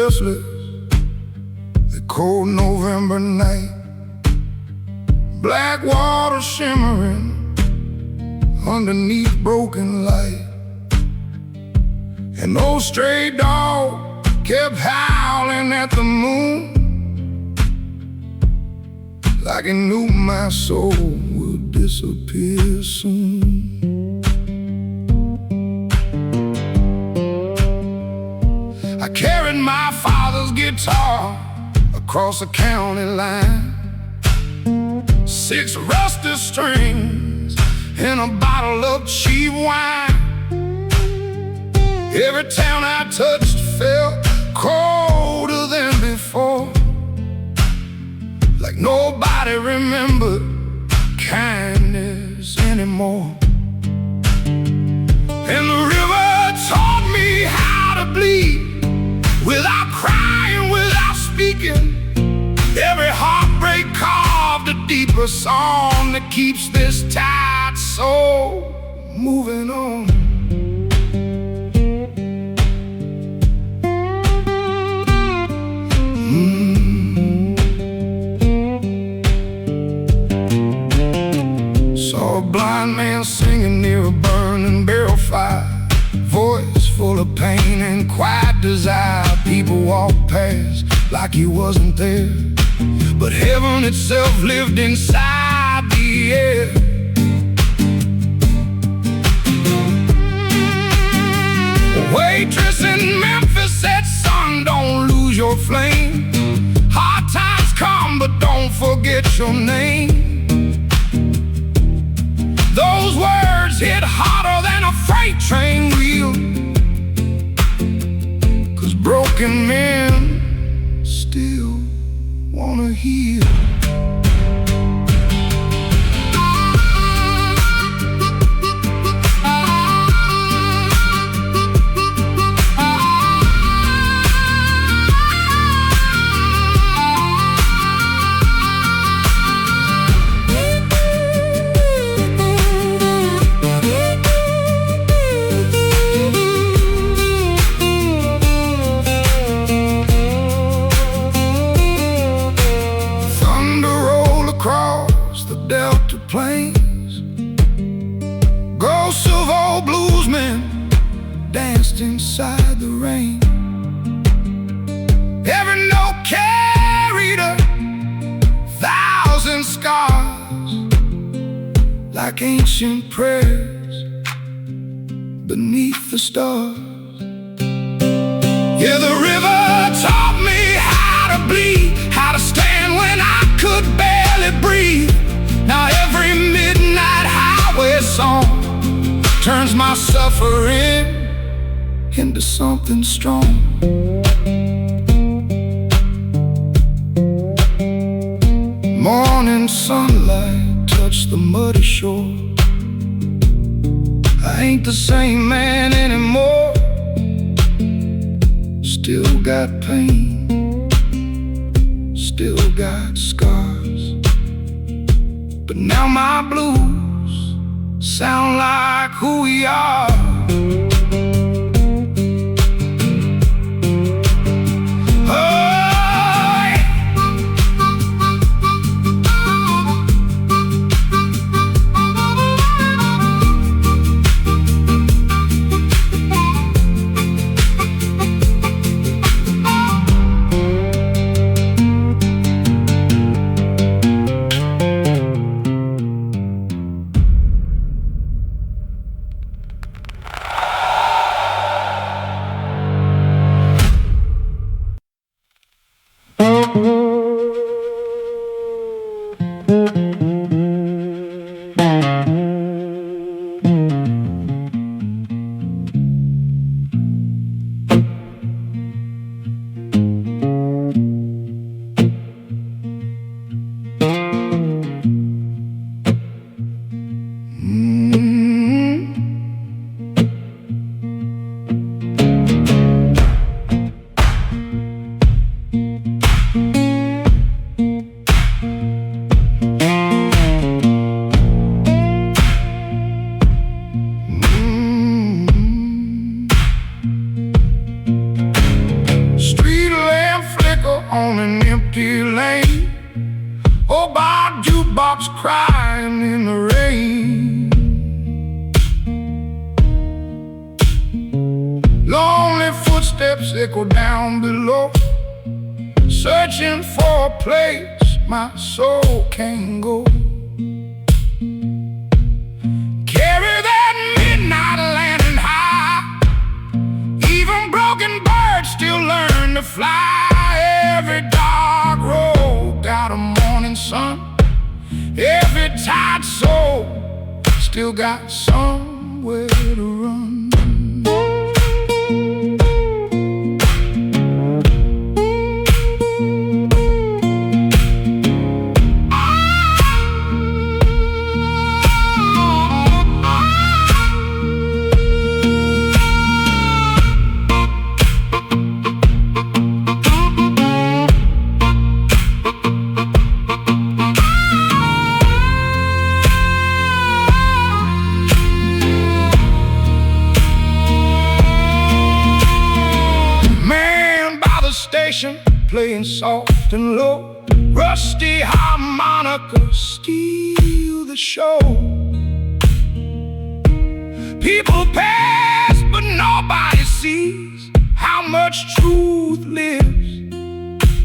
restless, the cold November night, black water shimmering underneath broken light. An old stray dog kept howling at the moon, like he knew my soul would disappear soon. I carried my father's guitar across the county line, 6 rusty strings and a bottle of cheap wine. Every town I touched felt colder than before, like nobody remembered kindness anymore. And the river taught me how to bleed, without crying, without speaking. Every heartbreak carved a deeper song that keeps this tired soul moving on. Saw a blind man singing near a burning barrel fire, voice full of pain and quiet desire. People walked past like he wasn't there, but heaven itself lived inside the air. A waitress in Memphis said, "Son, don't lose your flame. Hard times come, but don't forget your name." Those words hit harder than a freight train wheel, 'cause broken men still wanna heal. Delta plains, ghosts of old bluesmen danced inside the rain. Every note carried 1,000 scars, like ancient prayers beneath the stars. Yeah, the river taught me how to bleed, how to stand when I could barely breathe. Now every midnight highway song turns my suffering into something strong. Morning sunlight touched the muddy shore. I ain't the same man anymore. Still got pain, still got scars, but now my blues sound like who we are. crying in the rain. Lonely footsteps echo down below, searching for a place my soul can go. Carry that midnight lantern high, even broken birds still learn to fly. Every dark road got a morning sun, every tired soul still got somewhere to run. Playing soft and low, rusty harmonica steal the show. People pass, but nobody sees how much truth lives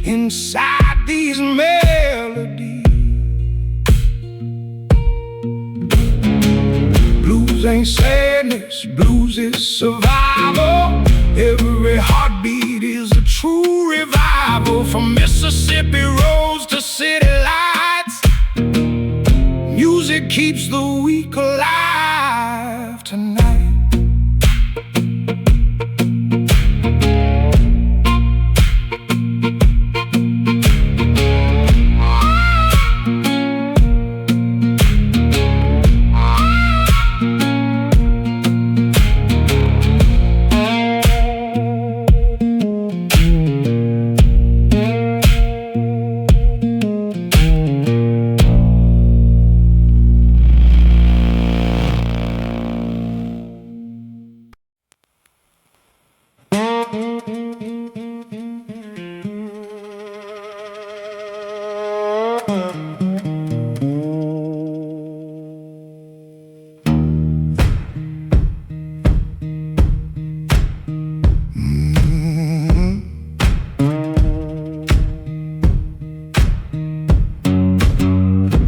inside these melodies. Blues ain't sadness, blues is survival. Every heartbeat is a true revival. From Mississippi roads to city lights, music keeps the weak alive tonight.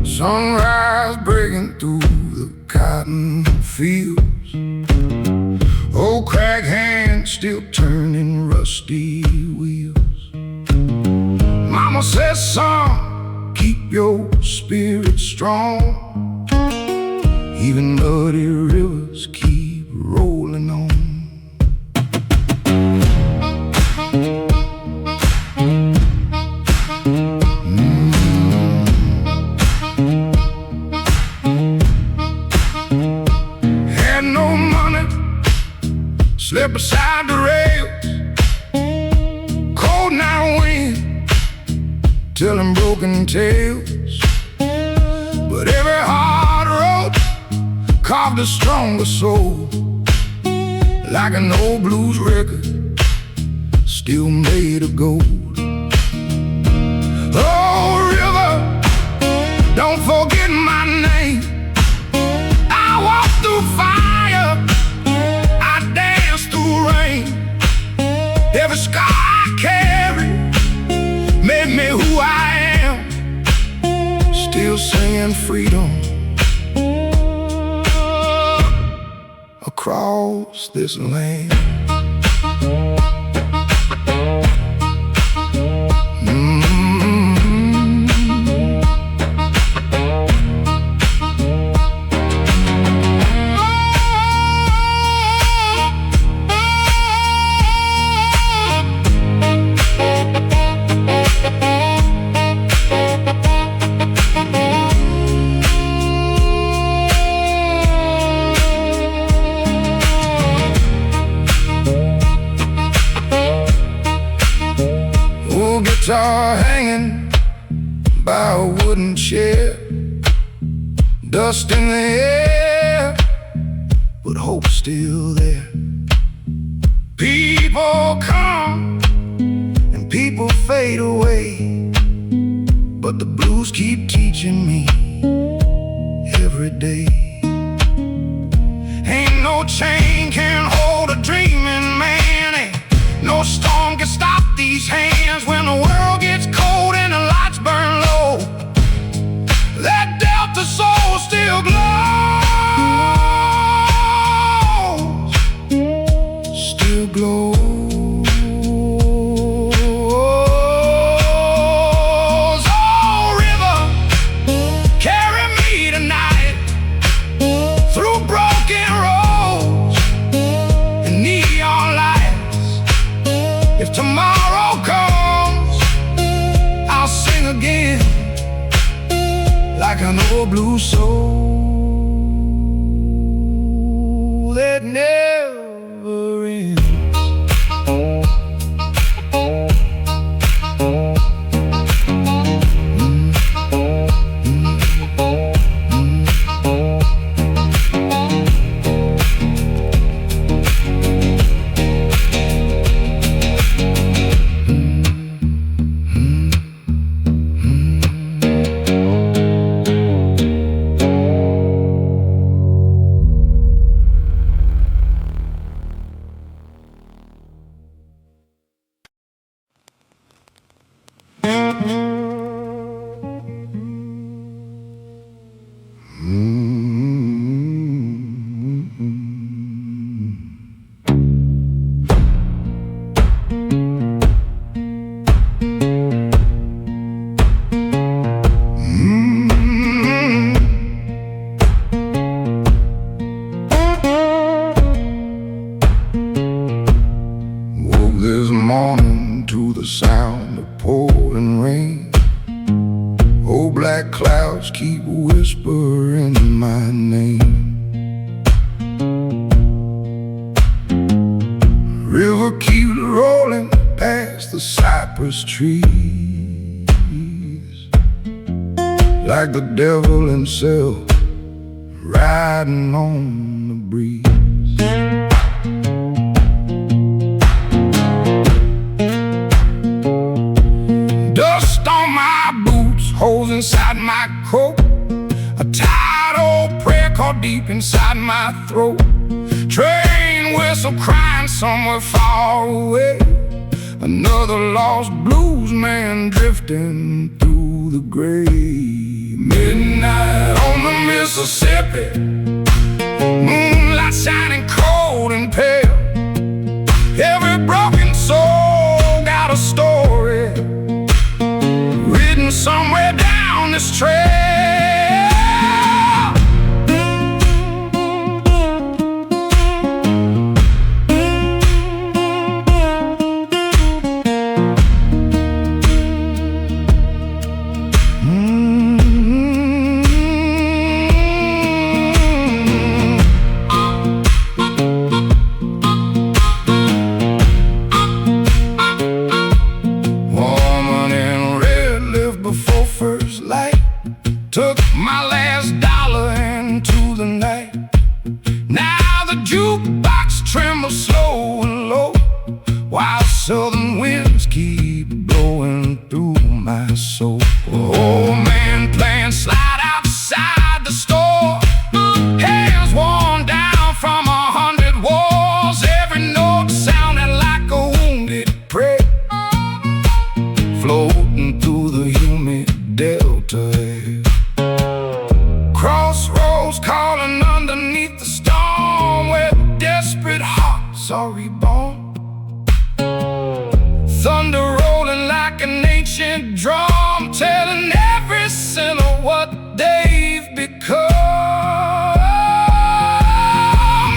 Sunrise breaking through the cotton fields, old crack hands still turning rusty wheels. Mama says, son, keep your spirit strong, even muddy rivers keep rolling on. Slept beside the rails, cold night wind telling broken tales. But every hard road carved a stronger soul, like an old blues record still made of gold. Oh river, don't forget my name. I walk through fire, every scar I carry made me who I am. Still singing freedom across this land. Guitar hanging by a wooden chair, dust in the air, but hope's still there. People come and people fade away, but the blues keep teaching me every day. Ain't no chain can hold a dreaming man. Ain't no storm can stop these hands. When the world gets cold and the lights burn low, that Delta soul still glows, still glows. If tomorrow comes, I'll sing again like an old blue soul that never ends. This morning to the sound of pouring rain. Oh, black clouds keep whispering my name. River keeps rolling past the cypress trees, like the devil himself riding on the breeze. Holes inside my coat, a tired old prayer caught deep inside my throat. Train whistle crying somewhere far away, another lost blues man drifting through the gray. Midnight on the Mississippi, moonlight shining cold and pale. Every broken soul got a story written somewhere down this trail. Took my last dollar into the night. Now the jukebox trembles slow and low, while southern winds keep blowing through my soul. Old man playing slide outside the store, hands worn down from 100 wars. Every note sounding like a wounded prayer, floating through the humid delta air. Crossroads calling underneath the storm, where desperate hearts are reborn. Thunder rolling like an ancient drum, telling every sinner what they've become.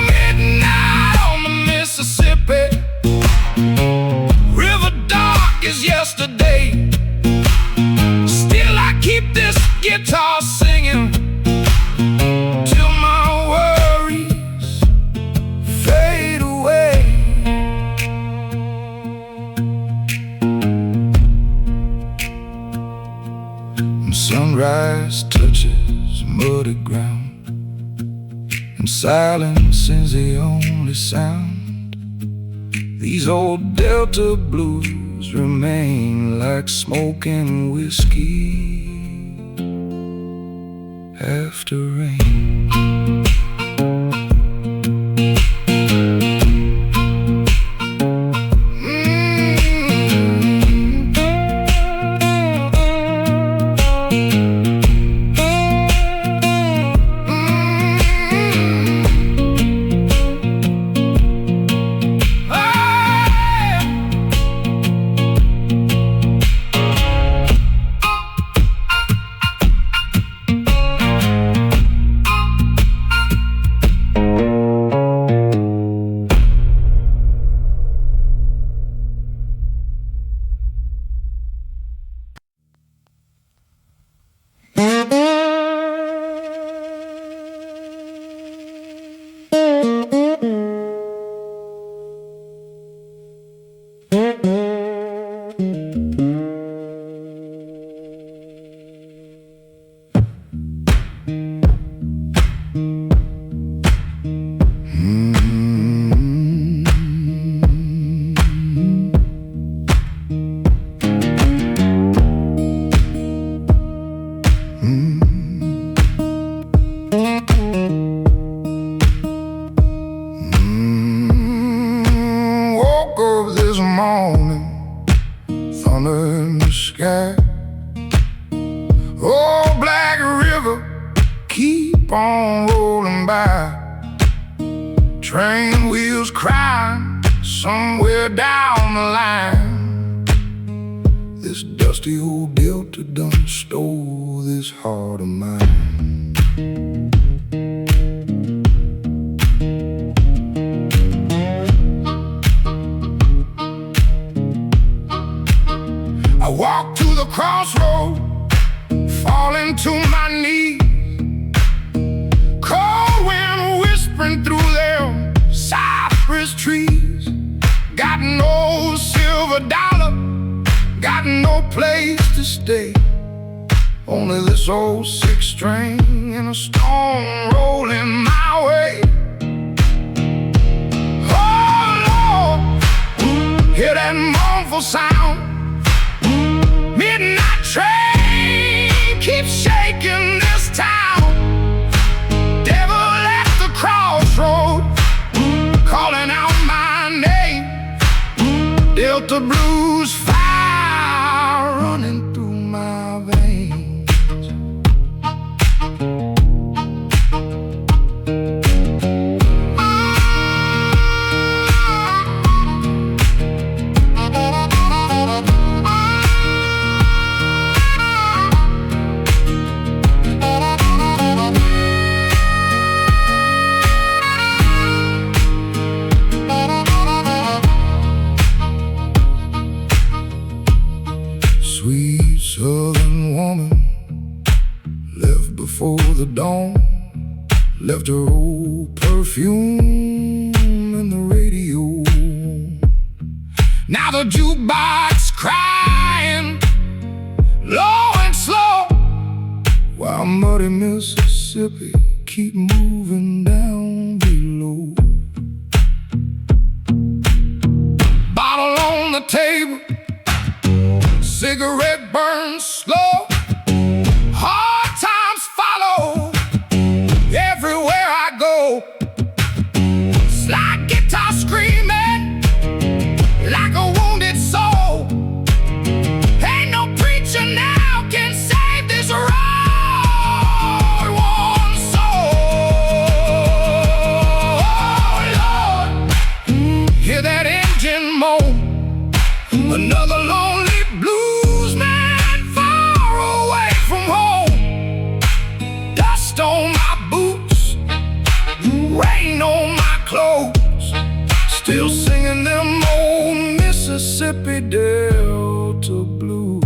Midnight on the Mississippi, river dark as yesterday. Still I keep this guitar singing till my worries fade away. And sunrise touches muddy ground, and silence is the only sound. These old Delta blues remain like smoking whiskey after rain. Woke up this morning, thunder in the sky. Oh, Black River, keep on rolling by. Train wheels crying somewhere down the line. This dusty old Delta done stole this heart of mine. I walk to the crossroad, falling to my knees. Cold wind whispering through them cypress trees. Got no silver dollar, got no place to stay. Only this old six string and a stone rolling my way. Oh Lord, hear that mournful sound. Midnight train keeps shaking this town. Devil at the crossroad, calling out my name. Delta blues fire running through my veins. Sweet southern woman left before the dawn, left her old perfume in the radio. Now the jukebox crying low and slow, while muddy Mississippi keep moving down below. Bottle on the table, cigarette burns slow. Hard times follow everywhere I go. Slide guitar screaming like a wounded soul. Ain't no preacher now can save this road-worn soul. Oh Lord, hear that engine moan. Another lonely blues man far away from home. Dust on my boots, rain on my clothes, still singing them old Mississippi Delta blues.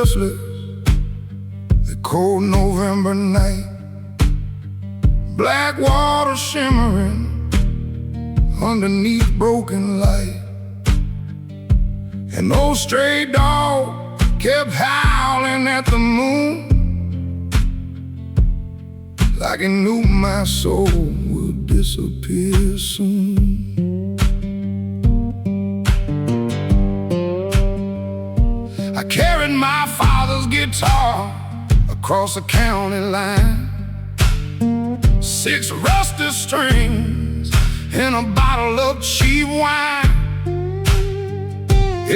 restless, the cold November night, black water shimmering underneath broken light. An old stray dog kept howling at the moon, like he knew my soul would disappear soon. I carried my father's guitar across the county line, 6 rusty strings and a bottle of cheap wine.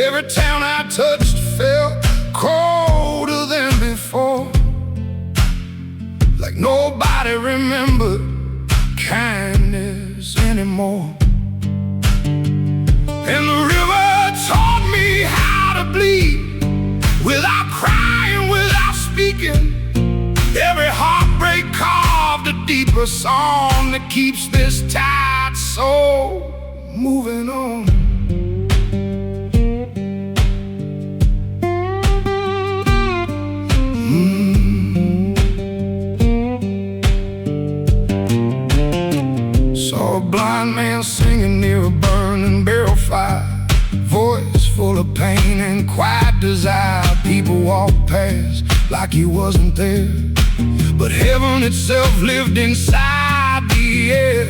Every town I touched felt colder than before, like nobody remembered kindness anymore. And the river taught me how to bleed, without crying, without speaking. Every heartbreak carved a deeper song that keeps this tired soul moving on. Saw a blind man singing near a burning barrel fire, voice full of pain and quiet desire. People walked past like he wasn't there, but heaven itself lived inside the air.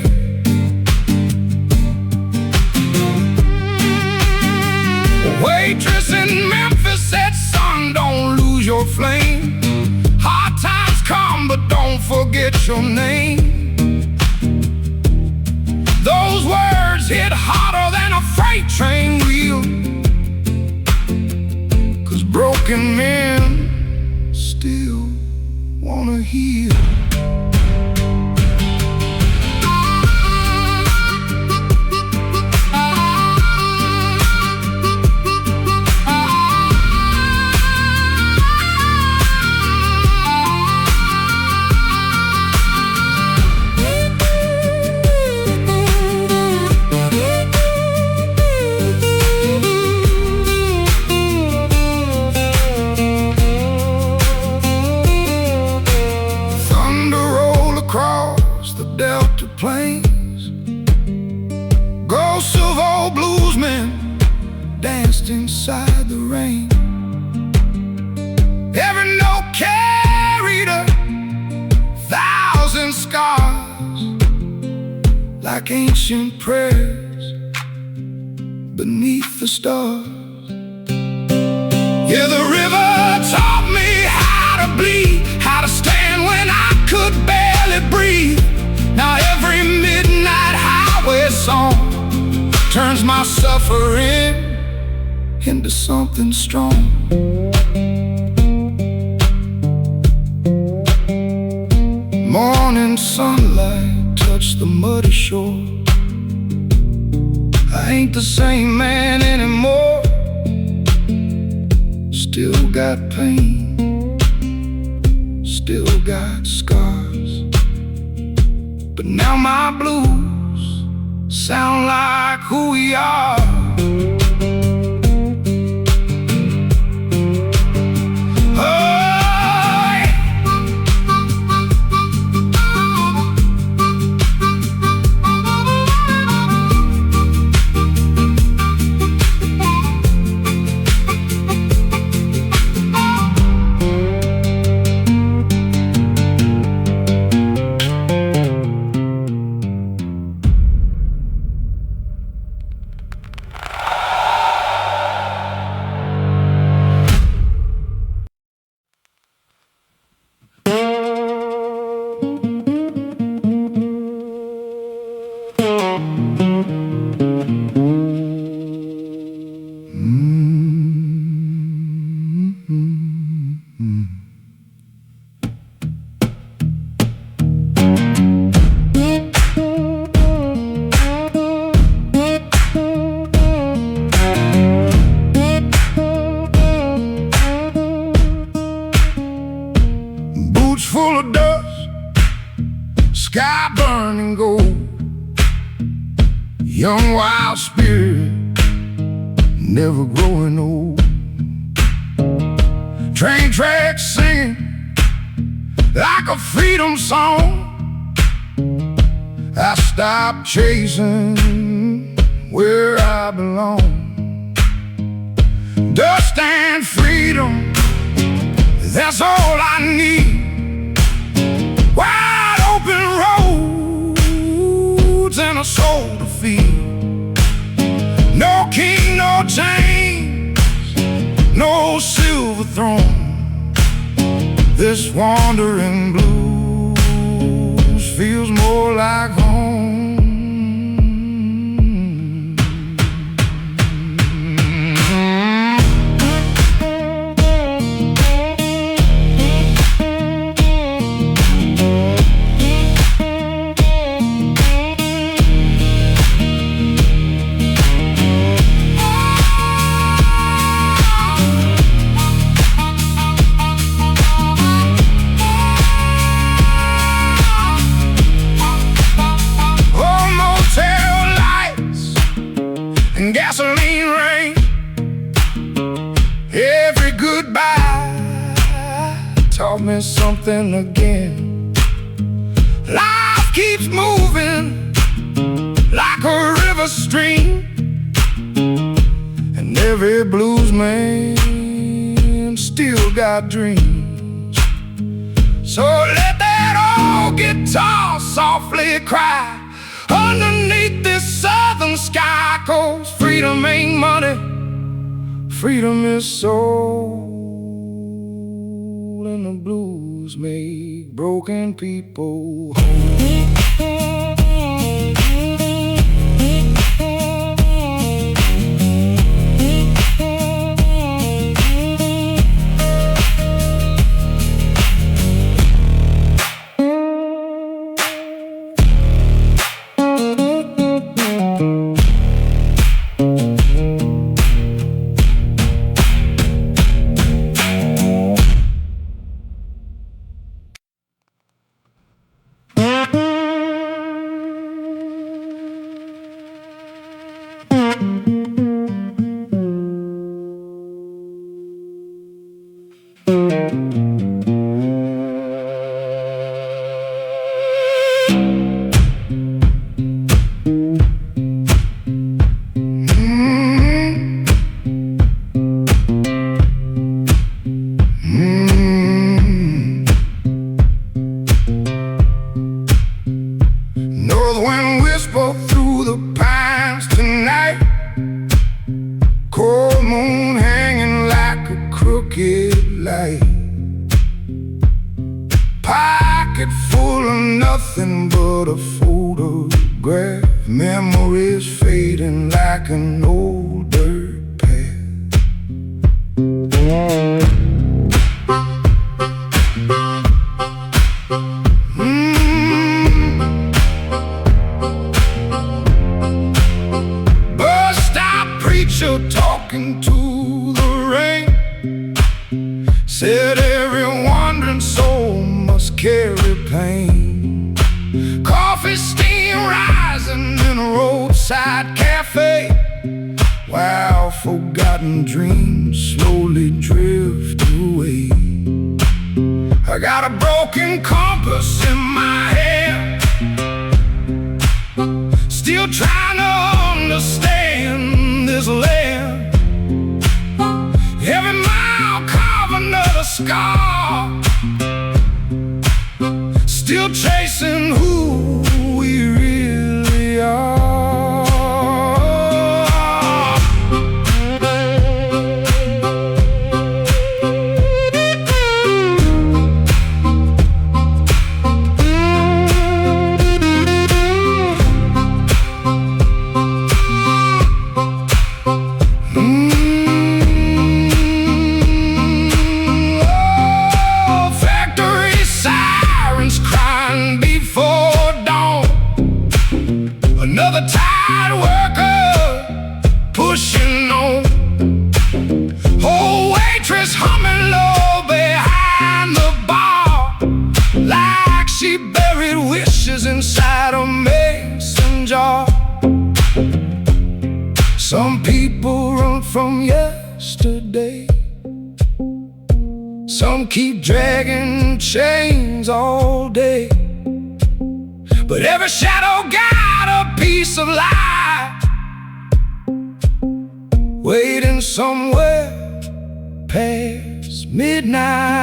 A waitress in Memphis said, "Son, don't lose your flame. Hard times come, but don't forget your name." Those words hit harder than a freight train wheel, 'cause broken men still wanna heal. Across the Delta Plains, ghosts of old bluesmen danced inside the rain. Every note carried 1,000 scars, like ancient prayers beneath the stars. Yeah, the river taught me how to bleed, how to stand when I could barely breathe. Now every midnight highway song turns my suffering into something strong. Morning sunlight touched the muddy shore. I ain't the same man anymore. Still got pain, still got scars, but now my blues sound like who we are. Full of dust, sky burning gold, young wild spirit, never growing old. Train tracks singing like a freedom song. I stopped chasing where I belong. Dust and freedom, that's all I need. Wide open roads and a soul to feed. No king, no chains, no silver throne. This wandering blues feels more like home. And gasoline rain, every goodbye taught me something again. Life keeps moving like a river stream, and every blues man still got dreams. So let that old guitar softly cry underneath this southern sky, 'cause freedom ain't money, freedom is soul, and the blues make broken people whole. North wind whisper through the pines tonight, cold moon hanging like a crooked light. Pocket full of nothing but a photograph, memories fading like an old dirt path. Bus stop preacher talking to the rain said every wandering soul must carry pain. Coffee steam rising in a roadside cafe, while forgotten dreams slowly drift away. I got a broken compass in my head, still trying to understand this land. Every mile carve another scar, still chasing who we really are. Oh, Some keep dragging chains all day, but every shadow got a piece of light waiting somewhere past midnight.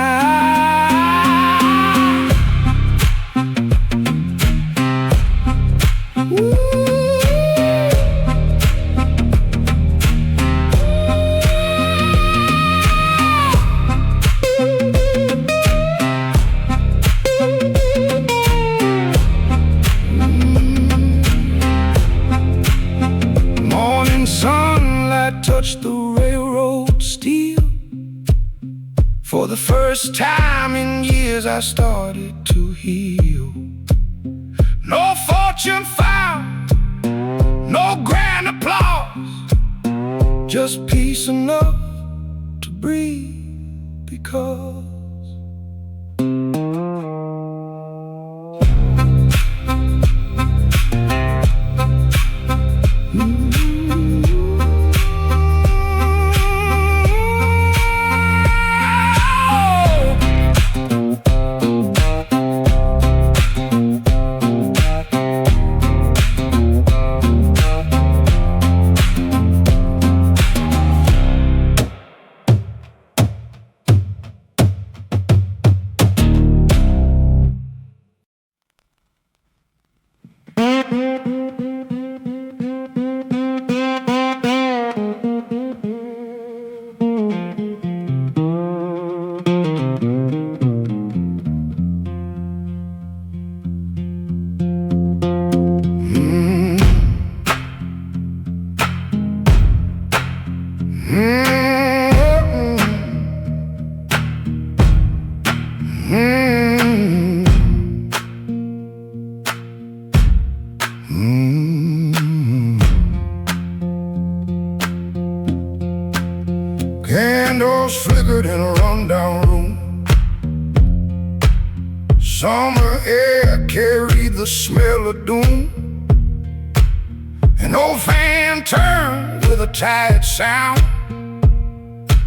Touched the railroad steel. For the first time in years I started to heal. No fortune found, no grand applause, just peace enough to breathe because candles flickered in a rundown room. Summer air carried the smell of doom. An old fan turned with a tired sound,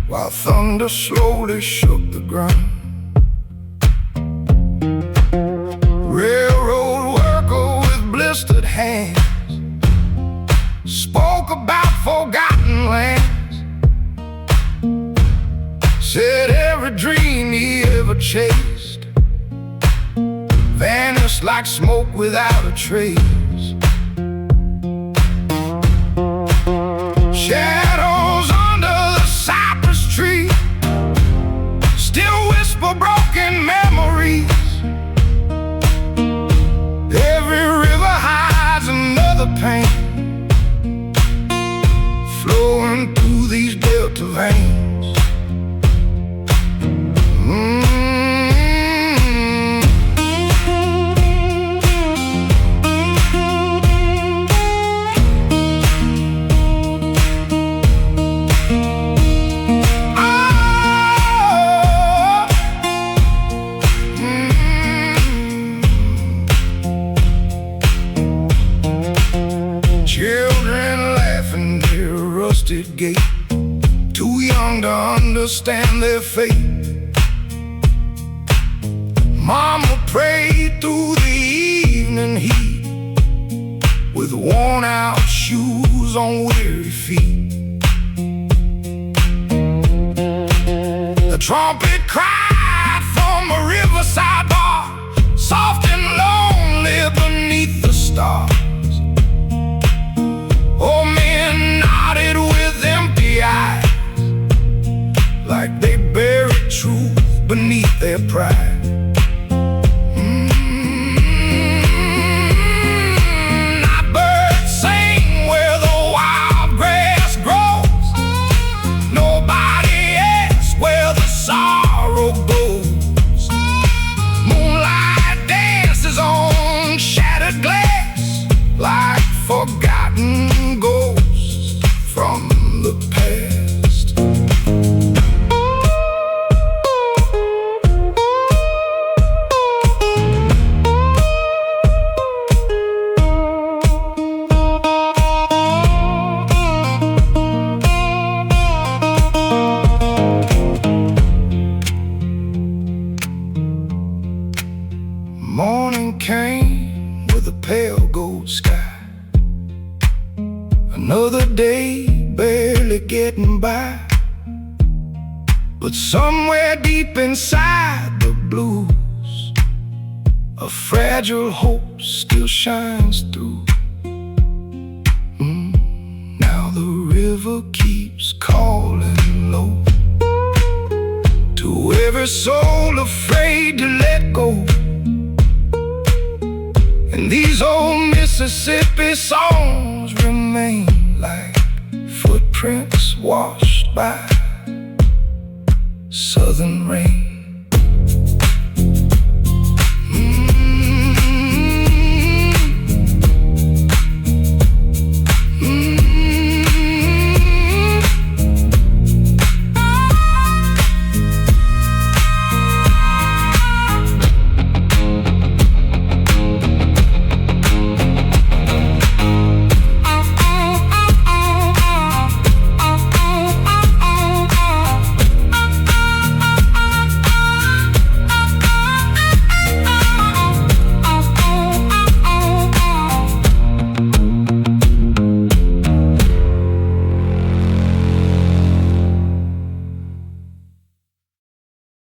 while thunder slowly shook the ground. Railroad worker with blistered hands spoke about forgotten lands. Said every dream he ever chased vanished like smoke without a trace. Shadows under the cypress tree still whisper broken memories. Every river hides another pain flowing through these delta veins. Children laughing near a rusted gate, too young to understand their fate. Mama prayed through the evening heat with worn out shoes on weary feet. The trumpet cried from a riverside bar, soft and lonely beneath the stars. Old men nodded with empty eyes, like they buried truth beneath their pride. Night birds sing where the wild grass grows. Nobody asks where the sorrow goes. Moonlight dances on shattered glass, like forgotten ghosts from the past. somewhere deep inside the blues, a fragile hope still shines through. Now the river keeps calling low to every soul afraid to let go. And these old Mississippi songs remain like footprints washed by southern rain.